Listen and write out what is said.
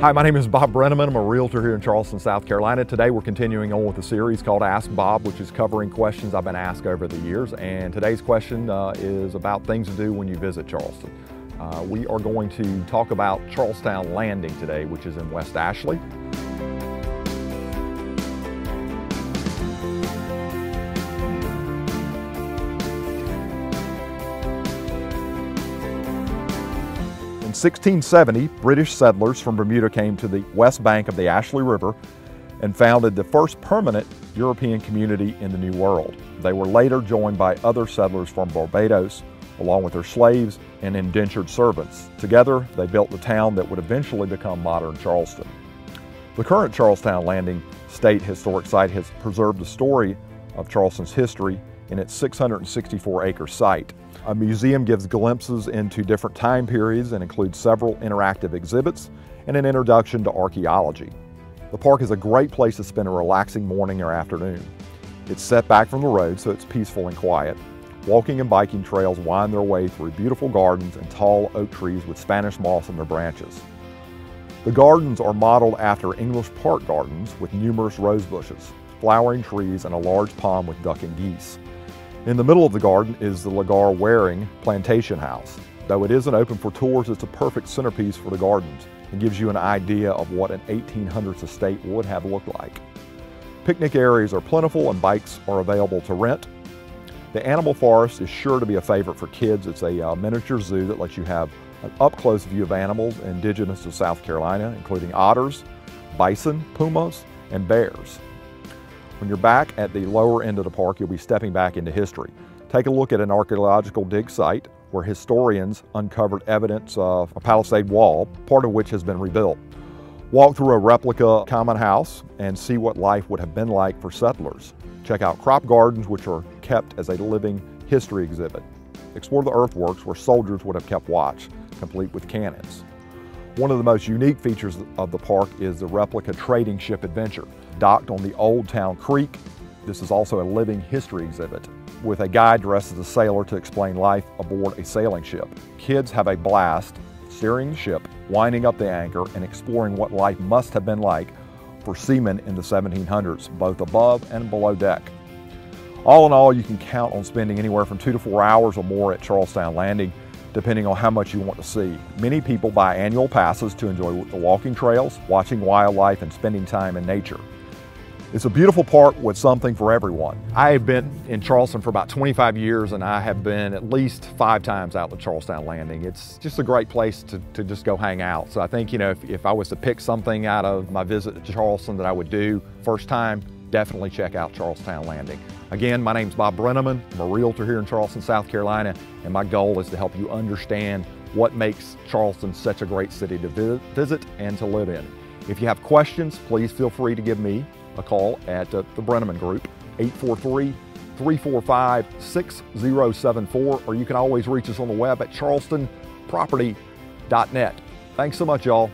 Hi, my name is Bob Brennaman. I'm a realtor here in Charleston, South Carolina. Today we're continuing on with a series called Ask Bob, which is covering questions I've been asked over the years. And today's question is about things to do when you visit Charleston. We are going to talk about Charlestown Landing today, which is in West Ashley. In 1670, British settlers from Bermuda came to the west bank of the Ashley River and founded the first permanent European community in the New World. They were later joined by other settlers from Barbados, along with their slaves and indentured servants. Together, they built the town that would eventually become modern Charleston. The current Charlestown Landing State Historic Site has preserved the story of Charleston's history in its 664-acre site. A museum gives glimpses into different time periods and includes several interactive exhibits and an introduction to archaeology. The park is a great place to spend a relaxing morning or afternoon. It's set back from the road, so it's peaceful and quiet. Walking and biking trails wind their way through beautiful gardens and tall oak trees with Spanish moss in their branches. The gardens are modeled after English park gardens with numerous rose bushes, flowering trees, and a large pond with duck and geese. In the middle of the garden is the Lagar Waring Plantation House. Though it isn't open for tours, it's a perfect centerpiece for the gardens and gives you an idea of what an 1800s estate would have looked like. Picnic areas are plentiful and bikes are available to rent. The animal forest is sure to be a favorite for kids. It's a miniature zoo that lets you have an up-close view of animals indigenous to South Carolina, including otters, bison, pumas, and bears. When you're back at the lower end of the park, you'll be stepping back into history. Take a look at an archaeological dig site where historians uncovered evidence of a palisade wall, part of which has been rebuilt. Walk through a replica common house and see what life would have been like for settlers. Check out crop gardens, which are kept as a living history exhibit. Explore the earthworks where soldiers would have kept watch, complete with cannons. One of the most unique features of the park is the Replica trading ship adventure. Docked on the old town creek, this is also a living history exhibit with a guide dressed as a sailor to explain life aboard a sailing ship. Kids have a blast steering the ship, winding up the anchor, and exploring what life must have been like for seamen in the 1700s, both above and below deck. All in all, you can count on spending anywhere from 2 to 4 hours or more at Charlestown Landing, depending on how much you want to see. Many people buy annual passes to enjoy the walking trails, watching wildlife, and spending time in nature. It's a beautiful park with something for everyone. I have been in Charleston for about 25 years and I have been at least 5 times out to Charlestown Landing. It's just a great place to just go hang out. So I think, if I was to pick something out of my visit to Charleston that I would do first time, definitely check out Charlestown Landing. Again, my name's Bob Brennaman. I'm a realtor here in Charleston, South Carolina, and my goal is to help you understand what makes Charleston such a great city to visit and to live in. If you have questions, please feel free to give me a call at the Brennaman Group, 843-345-6074, or you can always reach us on the web at charlestonproperty.net. Thanks so much, y'all.